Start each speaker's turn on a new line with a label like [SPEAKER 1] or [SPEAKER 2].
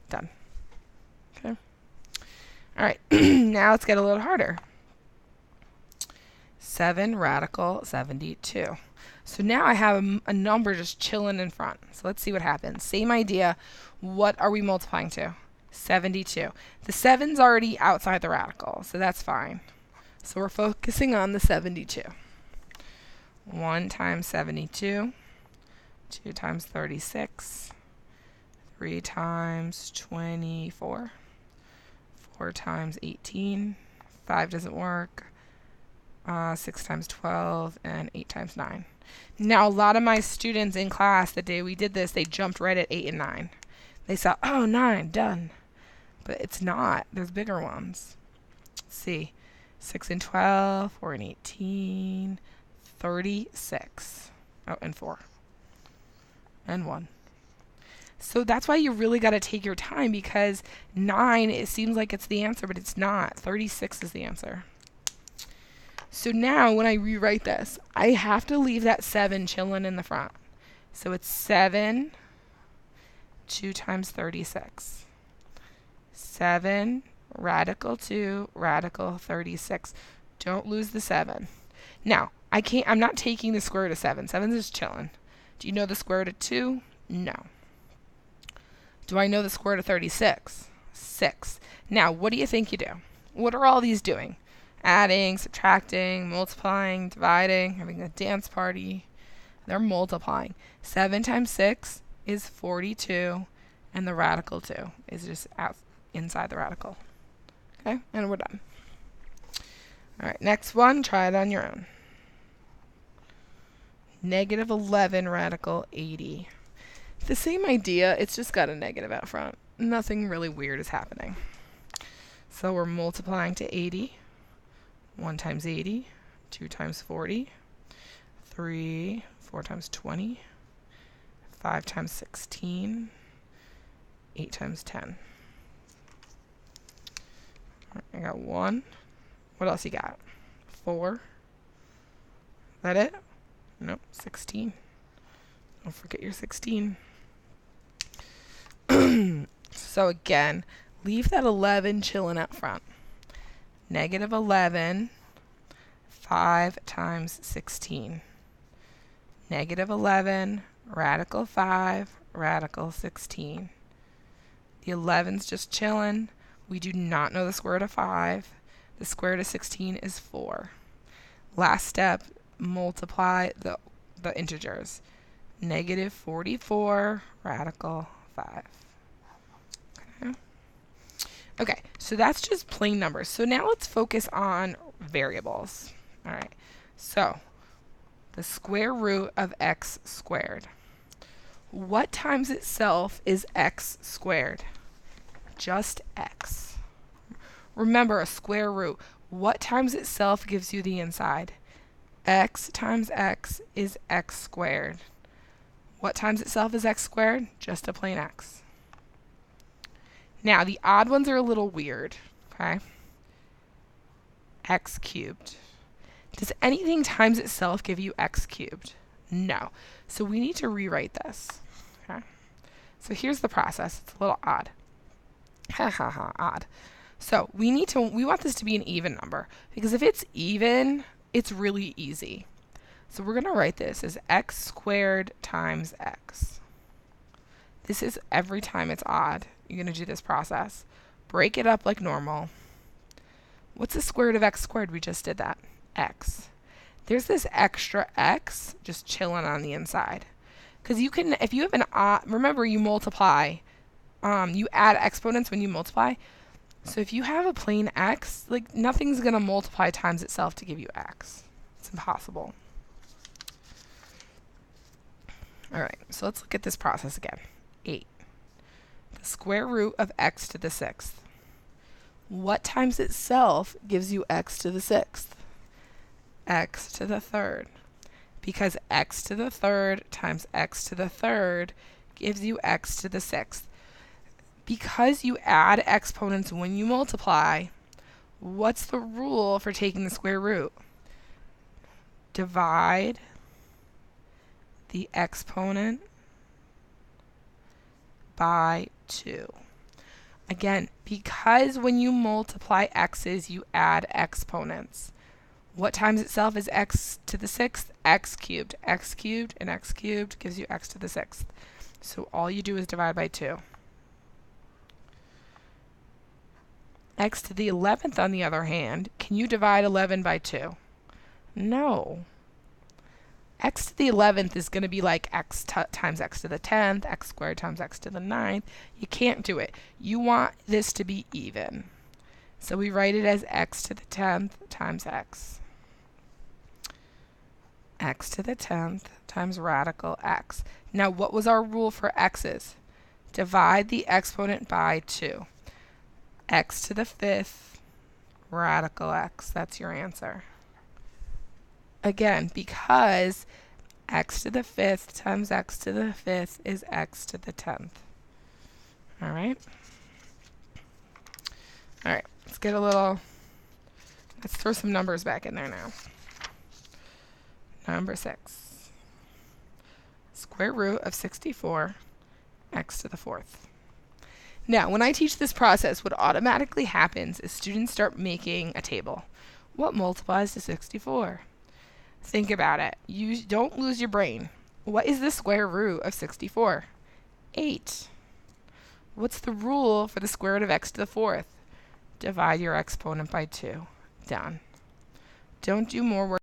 [SPEAKER 1] Done. Okay. All right. Now let's get a little harder. 7 radical 72. So now I have a number just chilling in front. So let's see what happens. Same idea. What are we multiplying to? 72. The 7's already outside the radical, so that's fine. So we're focusing on the 72. 1 times 72, 2 times 36, 3 times 24, 4 times 18, 5 doesn't work, 6 times 12, and 8 times 9. Now, a lot of my students in class, the day we did this, they jumped right at 8 and 9. They saw, oh, 9, done. But it's not. There's bigger ones. Let's see. 6 and 12, 4 and 18, 36. Oh, and 4. And 1. So that's why you really got to take your time, because 9, it seems like it's the answer, but it's not. 36 is the answer. So now when I rewrite this, I have to leave that 7 chilling in the front. So it's 7, 2 times 36. 7, radical 2, radical 36. Don't lose the 7. Now, I'm not taking the square root of 7. 7's just chilling. Do you know the square root of 2? No. Do I know the square root of 36? 6. Now, what do you think you do? What are all these doing? Adding, subtracting, multiplying, dividing, having a dance party. They're multiplying. 7 times 6 is 42, and the radical 2 is just out inside the radical. Okay, and we're done. All right, next one, try it on your own. Negative 11 radical 80. The same idea, it's just got a negative out front. Nothing really weird is happening. So we're multiplying to 80. 1 times 80, 2 times 40, 4 times 20, 5 times 16, 8 times 10. I got 1. What else you got? 4. Is that it? Nope, 16. Don't forget your 16. So again, leave that 11 chilling out front. Negative 11, 5 times 16. Negative 11, radical 5, radical 16. The 11's just chilling. We do not know the square root of 5. The square root of 16 is 4. Last step, multiply the integers. Negative 44, radical 5. Okay, so that's just plain numbers. So now let's focus on variables. All right, so the square root of x squared. What times itself is x squared? Just x. Remember, a square root. What times itself gives you the inside? X times x is x squared. What times itself is x squared? Just a plain x. Now, the odd ones are a little weird, okay? X cubed. Does anything times itself give you x cubed? No. So we need to rewrite this, okay? So here's the process. It's a little odd. Ha ha ha, odd. So we want this to be an even number, because if it's even, it's really easy. So we're going to write this as x squared times x. This is every time it's odd. You're going to do this process. Break it up like normal. What's the square root of x squared? We just did that. X. There's this extra x just chilling on the inside. Because you can, if you have an odd, remember you multiply. You add exponents when you multiply. So if you have a plain x, like nothing's going to multiply times itself to give you x. It's impossible. All right, so let's look at this process again. 8. The square root of x to the 6th. What times itself gives you x to the 6th? X to the 3rd. Because x to the 3rd times x to the 3rd gives you x to the 6th. Because you add exponents when you multiply, what's the rule for taking the square root? Divide the exponent by 2. Again, because when you multiply x's, you add exponents. What times itself is x to the 6th? X cubed. X cubed and x cubed gives you x to the 6th. So all you do is divide by 2. X to the 11th, on the other hand, can you divide 11 by 2? No. X to the 11th is going to be like x times x to the 10th, x squared times x to the 9th. You can't do it. You want this to be even. So we write it as x to the 10th times x. X to the 10th times radical x. Now what was our rule for x's? Divide the exponent by 2. X to the 5th radical x. That's your answer. Again, because x to the 5th times x to the 5th is x to the 10th. All right? All right, let's throw some numbers back in there now. Number 6. Square root of 64, x to the 4th. Now, when I teach this process, what automatically happens is students start making a table. What multiplies to 64? Think about it. You don't lose your brain. What is the square root of 64? 8. What's the rule for the square root of x to the 4th? Divide your exponent by 2. Done. Don't do more work.